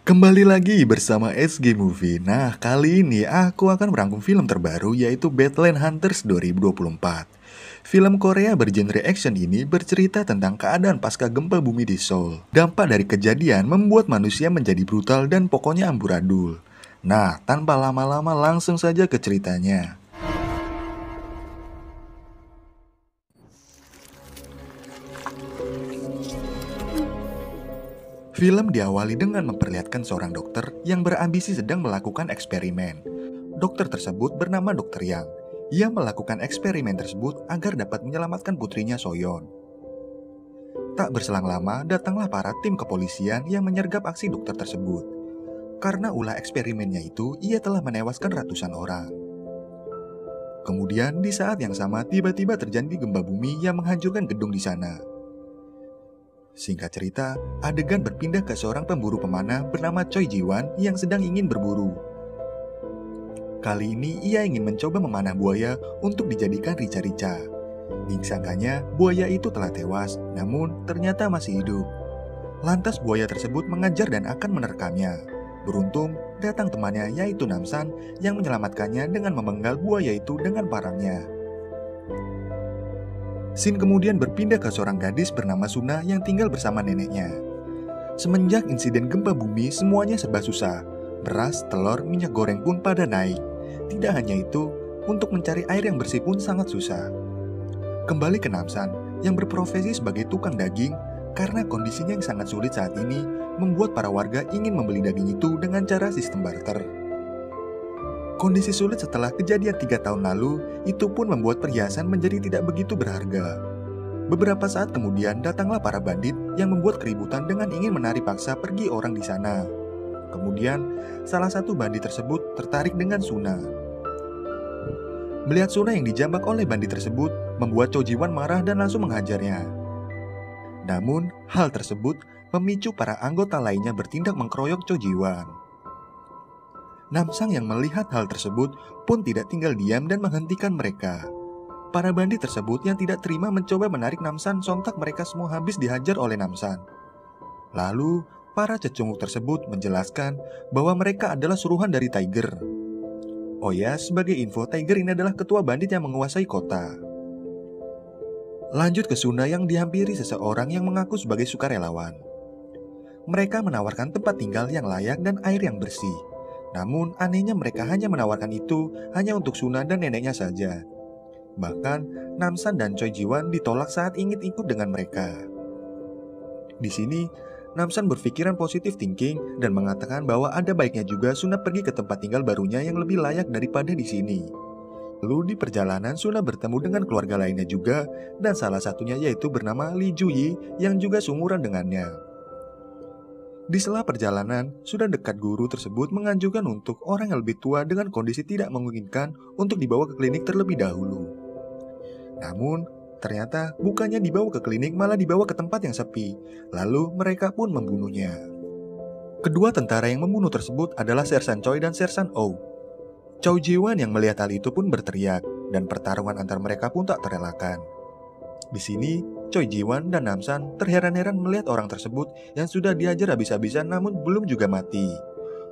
Kembali lagi bersama SG Movie. Nah, kali ini aku akan merangkum film terbaru yaitu Badland Hunters 2024. Film Korea bergenre action ini bercerita tentang keadaan pasca gempa bumi di Seoul. Dampak dari kejadian membuat manusia menjadi brutal dan pokoknya amburadul. Nah, tanpa lama-lama langsung saja ke ceritanya. Film diawali dengan memperlihatkan seorang dokter yang berambisi sedang melakukan eksperimen. Dokter tersebut bernama Dr. Yang. Ia melakukan eksperimen tersebut agar dapat menyelamatkan putrinya Soyeon. Tak berselang lama, datanglah para tim kepolisian yang menyergap aksi dokter tersebut. Karena ulah eksperimennya itu, ia telah menewaskan ratusan orang. Kemudian, di saat yang sama, tiba-tiba terjadi gempa bumi yang menghancurkan gedung di sana. Singkat cerita, adegan berpindah ke seorang pemburu pemanah bernama Choi Ji-won yang sedang ingin berburu. Kali ini ia ingin mencoba memanah buaya untuk dijadikan rica-rica. Disangkanya buaya itu telah tewas, namun ternyata masih hidup. Lantas buaya tersebut mengejar dan akan menerkamnya. Beruntung, datang temannya yaitu Namsan yang menyelamatkannya dengan memenggal buaya itu dengan parangnya. Scene kemudian berpindah ke seorang gadis bernama Suna yang tinggal bersama neneknya. Semenjak insiden gempa bumi, semuanya serba susah. Beras, telur, minyak goreng pun pada naik. Tidak hanya itu, untuk mencari air yang bersih pun sangat susah. Kembali ke Namsan, yang berprofesi sebagai tukang daging, karena kondisinya yang sangat sulit saat ini, membuat para warga ingin membeli daging itu dengan cara sistem barter. Kondisi sulit setelah kejadian 3 tahun lalu, itu pun membuat perhiasan menjadi tidak begitu berharga. Beberapa saat kemudian datanglah para bandit yang membuat keributan dengan ingin menarik paksa pergi orang di sana. Kemudian, salah satu bandit tersebut tertarik dengan Suna. Melihat Suna yang dijambak oleh bandit tersebut, membuat Choi Ji-won marah dan langsung menghajarnya. Namun, hal tersebut memicu para anggota lainnya bertindak mengkeroyok Choi Ji-won. Namsang yang melihat hal tersebut pun tidak tinggal diam dan menghentikan mereka. Para bandit tersebut yang tidak terima mencoba menarik Namsan, sontak mereka semua habis dihajar oleh Namsan. Lalu, para cecunguk tersebut menjelaskan bahwa mereka adalah suruhan dari Tiger. Oh ya, sebagai info, Tiger ini adalah ketua bandit yang menguasai kota. Lanjut ke Suna yang dihampiri seseorang yang mengaku sebagai sukarelawan. Mereka menawarkan tempat tinggal yang layak dan air yang bersih. Namun anehnya mereka hanya menawarkan itu hanya untuk Suna dan neneknya saja. Bahkan Namsan dan Choi Ji-won ditolak saat ingin ikut dengan mereka. Di sini Namsan berpikiran positif thinking dan mengatakan bahwa ada baiknya juga Suna pergi ke tempat tinggal barunya yang lebih layak daripada di sini. Lalu di perjalanan Suna bertemu dengan keluarga lainnya juga dan salah satunya yaitu bernama Lee Ju-yi yang juga seumuran dengannya. Di sela perjalanan, sudah dekat guru tersebut menganjurkan untuk orang yang lebih tua dengan kondisi tidak memungkinkan untuk dibawa ke klinik terlebih dahulu. Namun, ternyata bukannya dibawa ke klinik malah dibawa ke tempat yang sepi, lalu mereka pun membunuhnya. Kedua tentara yang membunuh tersebut adalah Sersan Choi dan Sersan Oh. Choi Ji-won yang melihat hal itu pun berteriak, dan pertarungan antar mereka pun tak terelakkan. Di sini, Choi Ji-won dan Namsan terheran-heran melihat orang tersebut yang sudah dihajar habis-habisan namun belum juga mati.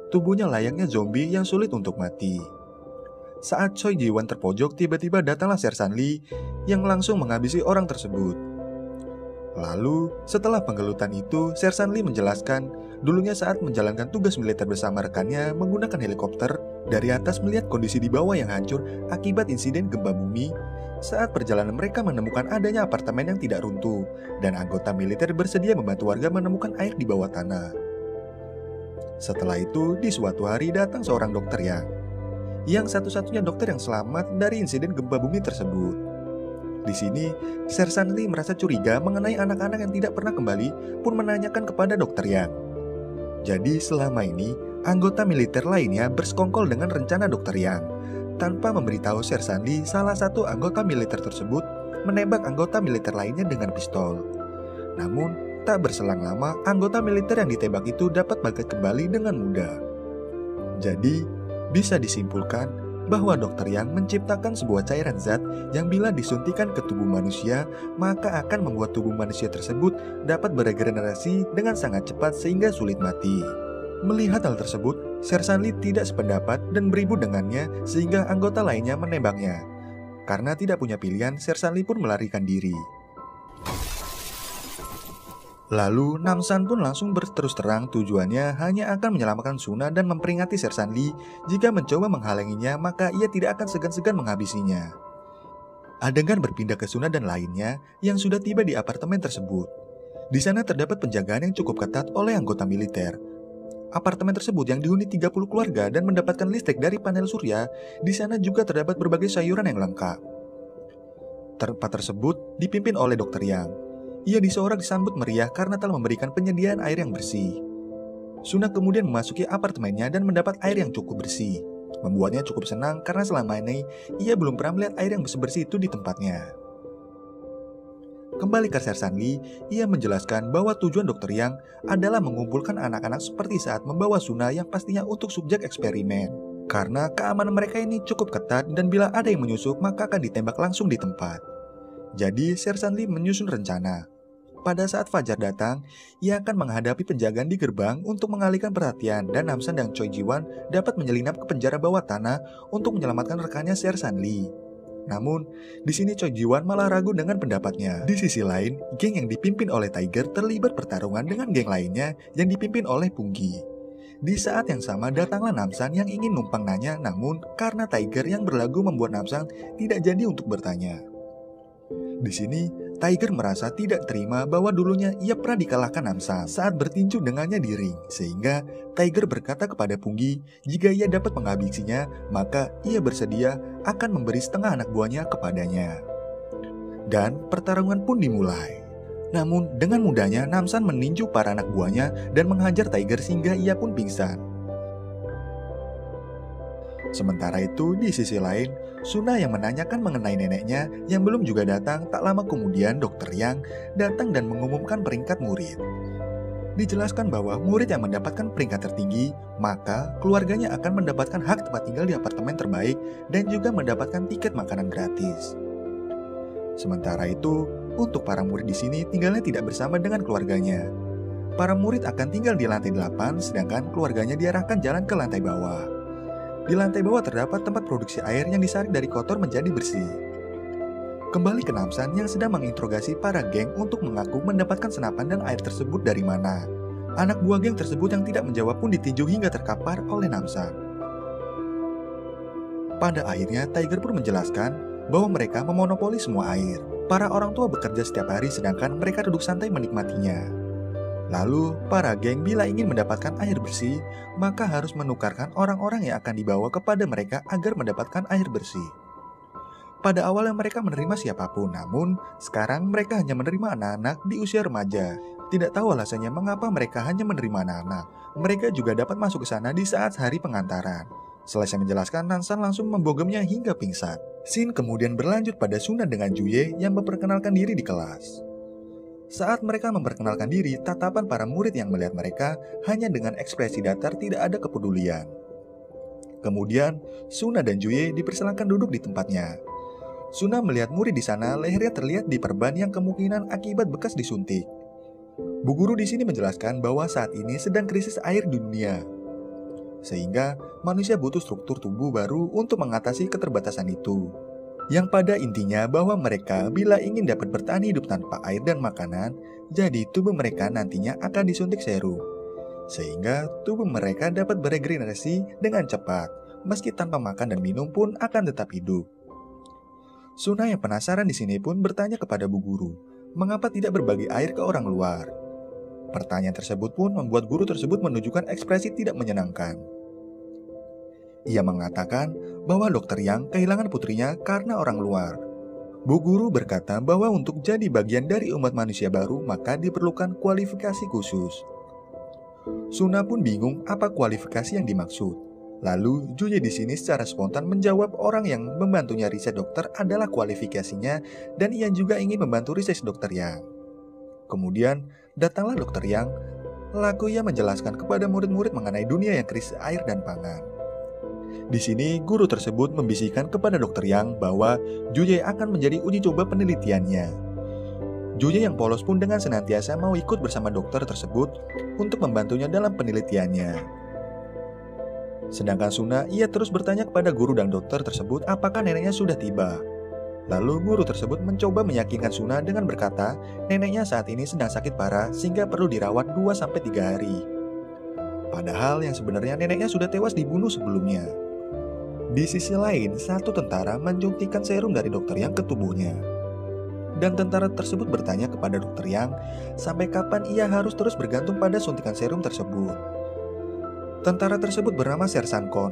Tubuhnya layaknya zombie yang sulit untuk mati. Saat Choi Ji-won terpojok, tiba-tiba datanglah Sersan Lee yang langsung menghabisi orang tersebut. Lalu, setelah penggelutan itu, Sersan Lee menjelaskan dulunya saat menjalankan tugas militer bersama rekannya menggunakan helikopter, dari atas melihat kondisi di bawah yang hancur akibat insiden gempa bumi. Saat perjalanan mereka menemukan adanya apartemen yang tidak runtuh, dan anggota militer bersedia membantu warga menemukan air di bawah tanah. Setelah itu, di suatu hari datang seorang dokter yang satu-satunya dokter yang selamat dari insiden gempa bumi tersebut. Di sini, Sersan Lee merasa curiga mengenai anak-anak yang tidak pernah kembali pun menanyakan kepada dokter Yang. Jadi selama ini, anggota militer lainnya bersekongkol dengan rencana dokter Yang. Tanpa memberitahu Sersan Lee, salah satu anggota militer tersebut menembak anggota militer lainnya dengan pistol. Namun, tak berselang lama, anggota militer yang ditembak itu dapat bangkit kembali dengan mudah. Jadi, bisa disimpulkan bahwa dokter Yang menciptakan sebuah cairan zat yang bila disuntikan ke tubuh manusia, maka akan membuat tubuh manusia tersebut dapat beregenerasi dengan sangat cepat sehingga sulit mati. Melihat hal tersebut, Sersan Lee tidak sependapat dan beribut dengannya sehingga anggota lainnya menembaknya. Karena tidak punya pilihan, Sersan Lee pun melarikan diri. Lalu Namsan pun langsung berterus terang tujuannya hanya akan menyelamatkan Suna dan memperingati Sersan Lee. Jika mencoba menghalanginya, maka ia tidak akan segan-segan menghabisinya. Adegan berpindah ke Suna dan lainnya yang sudah tiba di apartemen tersebut. Di sana terdapat penjagaan yang cukup ketat oleh anggota militer. Apartemen tersebut yang dihuni 30 keluarga dan mendapatkan listrik dari panel surya, di sana juga terdapat berbagai sayuran yang lengkap. Tempat tersebut dipimpin oleh Dr. Yang. Ia disorak disambut meriah karena telah memberikan penyediaan air yang bersih. Suna kemudian memasuki apartemennya dan mendapat air yang cukup bersih. Membuatnya cukup senang karena selama ini ia belum pernah melihat air yang bersih itu di tempatnya. Kembali ke Sersan Lee, ia menjelaskan bahwa tujuan Dr. Yang adalah mengumpulkan anak-anak seperti saat membawa Suna yang pastinya untuk subjek eksperimen. Karena keamanan mereka ini cukup ketat dan bila ada yang menyusup maka akan ditembak langsung di tempat. Jadi Sersan Lee menyusun rencana. Pada saat fajar datang, ia akan menghadapi penjagaan di gerbang untuk mengalihkan perhatian dan Namsan dan Choi Ji-won dapat menyelinap ke penjara bawah tanah untuk menyelamatkan rekannya Sersan Lee. Namun, di sini Choi Ji-won malah ragu dengan pendapatnya. Di sisi lain, geng yang dipimpin oleh Tiger terlibat pertarungan dengan geng lainnya yang dipimpin oleh Punggi. Di saat yang sama datanglah Namsan yang ingin numpang nanya, namun karena Tiger yang berlagu membuat Namsan tidak jadi untuk bertanya. Di sini, Tiger merasa tidak terima bahwa dulunya ia pernah dikalahkan Namsan saat bertinju dengannya di ring, sehingga Tiger berkata kepada Punggi jika ia dapat menghabisinya, maka ia bersedia akan memberi setengah anak buahnya kepadanya. Dan pertarungan pun dimulai. Namun dengan mudahnya Namsan meninju para anak buahnya dan menghajar Tiger sehingga ia pun pingsan. Sementara itu, di sisi lain, Suna yang menanyakan mengenai neneknya yang belum juga datang, tak lama kemudian Dr. Yang datang dan mengumumkan peringkat murid. Dijelaskan bahwa murid yang mendapatkan peringkat tertinggi, maka keluarganya akan mendapatkan hak tempat tinggal di apartemen terbaik dan juga mendapatkan tiket makanan gratis. Sementara itu, untuk para murid di sini tinggalnya tidak bersama dengan keluarganya. Para murid akan tinggal di lantai 8, sedangkan keluarganya diarahkan jalan ke lantai bawah. Di lantai bawah terdapat tempat produksi air yang disaring dari kotor menjadi bersih. Kembali ke Namsan yang sedang menginterogasi para geng untuk mengaku mendapatkan senapan dan air tersebut dari mana. Anak buah geng tersebut yang tidak menjawab pun ditinju hingga terkapar oleh Namsan. Pada akhirnya Tiger pun menjelaskan bahwa mereka memonopoli semua air. Para orang tua bekerja setiap hari sedangkan mereka duduk santai menikmatinya. Lalu, para geng bila ingin mendapatkan air bersih, maka harus menukarkan orang-orang yang akan dibawa kepada mereka agar mendapatkan air bersih. Pada awalnya mereka menerima siapapun, namun sekarang mereka hanya menerima anak-anak di usia remaja. Tidak tahu alasannya mengapa mereka hanya menerima anak-anak. Mereka juga dapat masuk ke sana di saat hari pengantaran. Selesai menjelaskan, Namsan langsung membogemnya hingga pingsan. Scene kemudian berlanjut pada Suna dengan Juye yang memperkenalkan diri di kelas. Saat mereka memperkenalkan diri, tatapan para murid yang melihat mereka hanya dengan ekspresi datar tidak ada kepedulian. Kemudian, Suna dan Juye dipersilakan duduk di tempatnya. Suna melihat murid di sana, lehernya terlihat diperban yang kemungkinan akibat bekas disuntik. Bu guru di sini menjelaskan bahwa saat ini sedang krisis air di dunia, sehingga manusia butuh struktur tubuh baru untuk mengatasi keterbatasan itu. Yang pada intinya bahwa mereka bila ingin dapat bertahan hidup tanpa air dan makanan, jadi tubuh mereka nantinya akan disuntik serum. Sehingga tubuh mereka dapat beregenerasi dengan cepat, meski tanpa makan dan minum pun akan tetap hidup. Suna yang penasaran di sini pun bertanya kepada bu guru, mengapa tidak berbagi air ke orang luar? Pertanyaan tersebut pun membuat guru tersebut menunjukkan ekspresi tidak menyenangkan. Ia mengatakan bahwa Dr. Yang kehilangan putrinya karena orang luar. Bu guru berkata bahwa untuk jadi bagian dari umat manusia baru maka diperlukan kualifikasi khusus. Suna pun bingung apa kualifikasi yang dimaksud. Lalu Juye di sini secara spontan menjawab orang yang membantunya riset dokter adalah kualifikasinya dan ia juga ingin membantu riset Dr. Yang. Kemudian datanglah Dr. Yang, lalu ia menjelaskan kepada murid-murid mengenai dunia yang krisis air dan pangan. Di sini, guru tersebut membisikkan kepada Dr. Yang bahwa Juye akan menjadi uji coba penelitiannya. Juye yang polos pun dengan senantiasa mau ikut bersama dokter tersebut untuk membantunya dalam penelitiannya. Sedangkan Suna, ia terus bertanya kepada guru dan dokter tersebut apakah neneknya sudah tiba. Lalu guru tersebut mencoba meyakinkan Suna dengan berkata neneknya saat ini sedang sakit parah sehingga perlu dirawat 2-3 hari. Padahal yang sebenarnya neneknya sudah tewas dibunuh sebelumnya. Di sisi lain, satu tentara menjuntikkan serum dari dokter Yang ke tubuhnya. Dan tentara tersebut bertanya kepada dokter Yang sampai kapan ia harus terus bergantung pada suntikan serum tersebut. Tentara tersebut bernama Sersan Kon.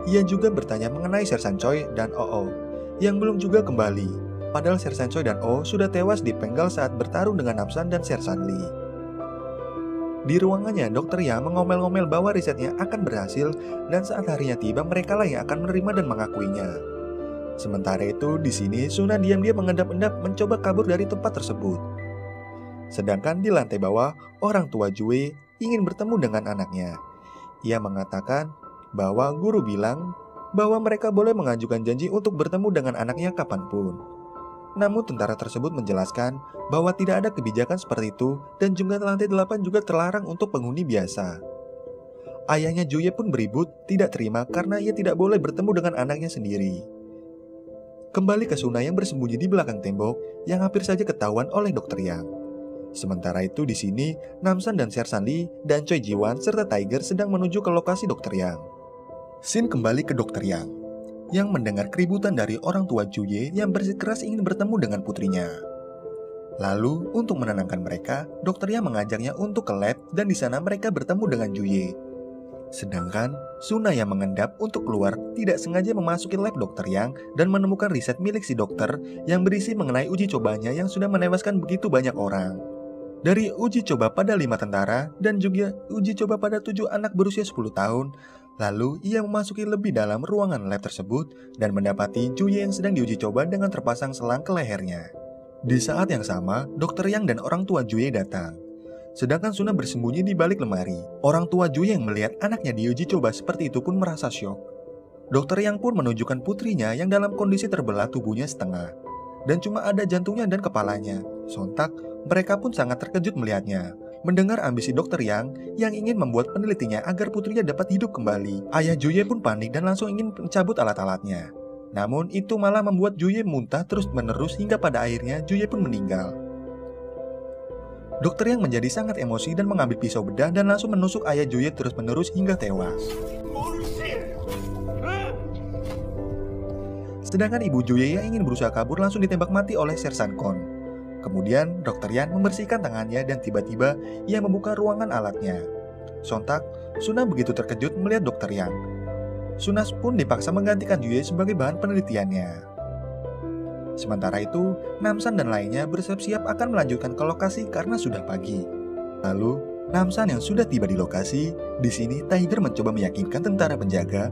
Ia juga bertanya mengenai Sersan Choi dan Oo yang belum juga kembali. Padahal Sersan Choi dan Oo sudah tewas dipenggal saat bertarung dengan Namsan dan Sersan Lee. Di ruangannya, dokter Yang mengomel-ngomel bahwa risetnya akan berhasil dan saat harinya tiba mereka lah yang akan menerima dan mengakuinya. Sementara itu, di sini Suna diam-diam mengendap-endap mencoba kabur dari tempat tersebut. Sedangkan di lantai bawah, orang tua Jue ingin bertemu dengan anaknya. Ia mengatakan bahwa guru bilang bahwa mereka boleh mengajukan janji untuk bertemu dengan anaknya kapanpun. Namun tentara tersebut menjelaskan bahwa tidak ada kebijakan seperti itu dan juga lantai 8 juga terlarang untuk penghuni biasa. Ayahnya Juye pun beribut tidak terima karena ia tidak boleh bertemu dengan anaknya sendiri. Kembali ke Suna yang bersembunyi di belakang tembok yang hampir saja ketahuan oleh dokter Yang. Sementara itu di sini, Namsan dan Sersan Lee dan Choi Jiwan serta Tiger sedang menuju ke lokasi dokter Yang. Shin kembali ke dokter Yang mendengar keributan dari orang tua Juye yang bersikeras ingin bertemu dengan putrinya. Lalu, untuk menenangkan mereka, dokter Yang mengajaknya untuk ke lab dan di sana mereka bertemu dengan Juye. Sedangkan Suna yang mengendap untuk keluar tidak sengaja memasuki lab dokter Yang dan menemukan riset milik si dokter yang berisi mengenai uji cobanya yang sudah menewaskan begitu banyak orang. Dari uji coba pada 5 tentara dan juga uji coba pada 7 anak berusia 10 tahun, lalu ia memasuki lebih dalam ruangan lab tersebut dan mendapati Juye yang sedang diuji coba dengan terpasang selang ke lehernya. Di saat yang sama, dokter Yang dan orang tua Juye datang. Sedangkan Suna bersembunyi di balik lemari. Orang tua Juye yang melihat anaknya diuji coba seperti itu pun merasa syok. Dokter Yang pun menunjukkan putrinya yang dalam kondisi terbelah tubuhnya setengah. Dan cuma ada jantungnya dan kepalanya. Sontak, mereka pun sangat terkejut melihatnya. Mendengar ambisi dokter Yang ingin membuat penelitinya agar putrinya dapat hidup kembali. Ayah Juye pun panik dan langsung ingin mencabut alat-alatnya. Namun itu malah membuat Juye muntah terus-menerus hingga pada akhirnya Juye pun meninggal. Dokter Yang menjadi sangat emosi dan mengambil pisau bedah dan langsung menusuk ayah Juye terus-menerus hingga tewas. Sedangkan ibu Juye yang ingin berusaha kabur langsung ditembak mati oleh Sersan Kon. Kemudian dokter Yang membersihkan tangannya dan tiba-tiba ia membuka ruangan alatnya. Sontak, Suna begitu terkejut melihat dokter Yang. Suna pun dipaksa menggantikan Juye sebagai bahan penelitiannya. Sementara itu, Namsan dan lainnya bersiap-siap akan melanjutkan ke lokasi karena sudah pagi. Lalu, Namsan yang sudah tiba di lokasi, di sini Tiger mencoba meyakinkan tentara penjaga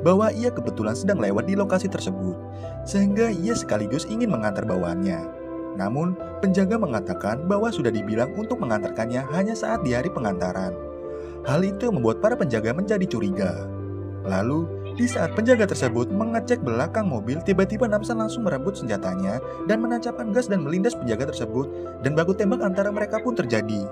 bahwa ia kebetulan sedang lewat di lokasi tersebut, sehingga ia sekaligus ingin mengantar bawaannya. Namun, penjaga mengatakan bahwa sudah dibilang untuk mengantarkannya hanya saat di hari pengantaran. Hal itu membuat para penjaga menjadi curiga. Lalu, di saat penjaga tersebut mengecek belakang mobil, tiba-tiba Namsan langsung merebut senjatanya dan menancapkan gas dan melindas penjaga tersebut, dan baku tembak antara mereka pun terjadi.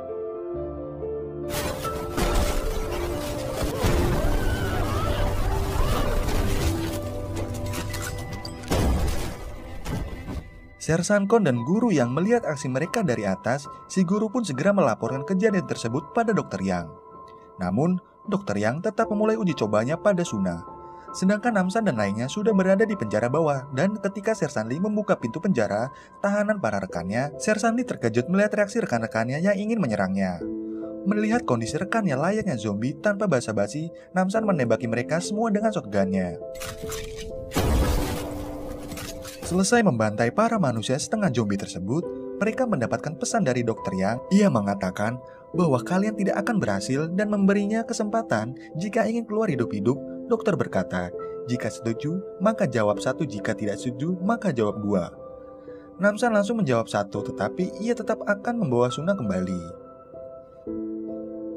Sersan Kon dan guru yang melihat aksi mereka dari atas, si guru pun segera melaporkan kejadian tersebut pada dokter Yang. Namun, dokter Yang tetap memulai uji cobanya pada Suna. Sedangkan Namsan dan lainnya sudah berada di penjara bawah dan ketika Sersan Lee membuka pintu penjara, tahanan para rekannya, Sersan Lee terkejut melihat reaksi rekan-rekannya yang ingin menyerangnya. Melihat kondisi rekannya layaknya zombie tanpa basa-basi, Namsan menembaki mereka semua dengan shotgunnya. Selesai membantai para manusia setengah zombie tersebut, mereka mendapatkan pesan dari dokter Yang. Ia mengatakan bahwa kalian tidak akan berhasil dan memberinya kesempatan jika ingin keluar hidup-hidup. Dokter berkata, jika setuju, maka jawab 1, jika tidak setuju, maka jawab 2. Namsan langsung menjawab 1, tetapi ia tetap akan membawa Suna kembali.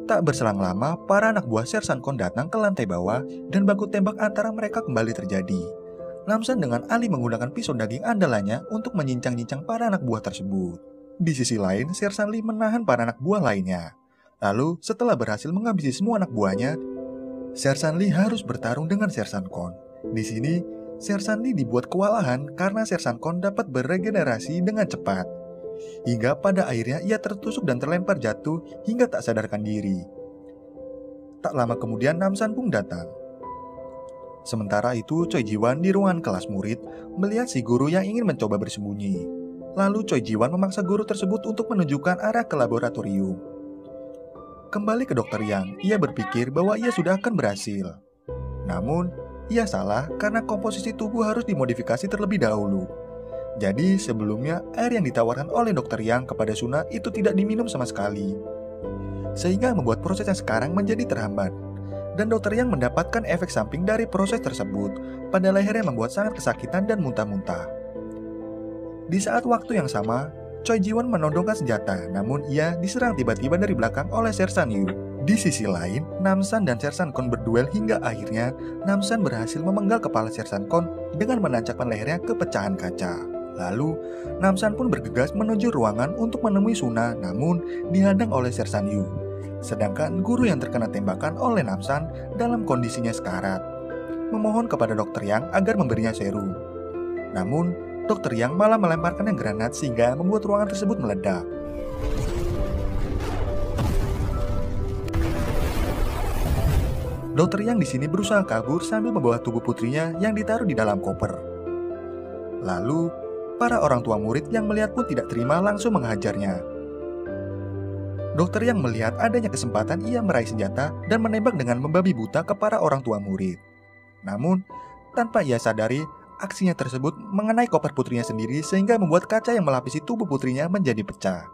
Tak berselang lama, para anak buah Sersan Kon datang ke lantai bawah dan baku tembak antara mereka kembali terjadi. Namsan dengan alih menggunakan pisau daging andalannya untuk menyincang-cincang para anak buah tersebut. Di sisi lain, Sersan Lee menahan para anak buah lainnya. Lalu, setelah berhasil menghabisi semua anak buahnya, Sersan Lee harus bertarung dengan Sersan Kon. Di sini, Sersan Lee dibuat kewalahan karena Sersan Kon dapat beregenerasi dengan cepat. Hingga pada akhirnya ia tertusuk dan terlempar jatuh hingga tak sadarkan diri. Tak lama kemudian Namsan pun datang. Sementara itu, Choi Ji-won di ruangan kelas murid melihat si guru yang ingin mencoba bersembunyi. Lalu Choi Ji-won memaksa guru tersebut untuk menunjukkan arah ke laboratorium. Kembali ke Dr. Yang, ia berpikir bahwa ia sudah akan berhasil. Namun, ia salah karena komposisi tubuh harus dimodifikasi terlebih dahulu. Jadi, sebelumnya air yang ditawarkan oleh Dr. Yang kepada Suna itu tidak diminum sama sekali. Sehingga membuat proses yang sekarang menjadi terhambat. Dan Dr. Yang mendapatkan efek samping dari proses tersebut pada lehernya membuat sangat kesakitan dan muntah-muntah. Di saat waktu yang sama, Choi Ji-won menodongkan senjata, namun ia diserang tiba-tiba dari belakang oleh Sersan Yu. Di sisi lain, Namsan dan Sersan Kon berduel hingga akhirnya Namsan berhasil memenggal kepala Sersan Kon dengan menancapkan lehernya ke pecahan kaca. Lalu, Namsan pun bergegas menuju ruangan untuk menemui Suna, namun dihadang oleh Sersan Yu. Sedangkan guru yang terkena tembakan oleh Namsan dalam kondisinya sekarat, memohon kepada Dr. Yang agar memberinya serum. Namun, Dr. Yang malah melemparkannya granat sehingga membuat ruangan tersebut meledak. Dr. Yang di sini berusaha kabur sambil membawa tubuh putrinya yang ditaruh di dalam koper. Lalu, para orang tua murid yang melihat pun tidak terima langsung menghajarnya. Dr. Yang melihat adanya kesempatan ia meraih senjata dan menembak dengan membabi buta ke para orang tua murid. Namun, tanpa ia sadari, aksinya tersebut mengenai koper putrinya sendiri sehingga membuat kaca yang melapisi tubuh putrinya menjadi pecah.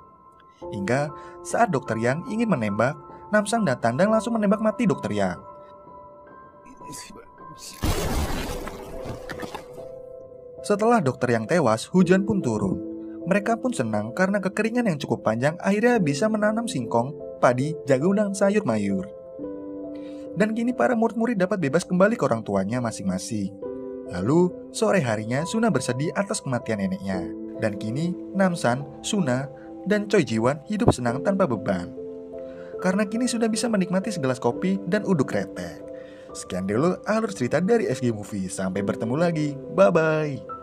Hingga saat Dr. Yang ingin menembak, Namsan datang dan langsung menembak mati Dr. Yang. Setelah Dr. Yang tewas, hujan pun turun. Mereka pun senang karena kekeringan yang cukup panjang akhirnya bisa menanam singkong, padi, jagung, dan sayur mayur. Dan kini para murid-murid dapat bebas kembali ke orang tuanya masing-masing. Lalu, sore harinya Suna bersedih atas kematian neneknya. Dan kini, Namsan, Suna, dan Choi Ji-won hidup senang tanpa beban. Karena kini sudah bisa menikmati segelas kopi dan uduk kretek. Sekian dulu alur cerita dari FG Movie. Sampai bertemu lagi. Bye-bye.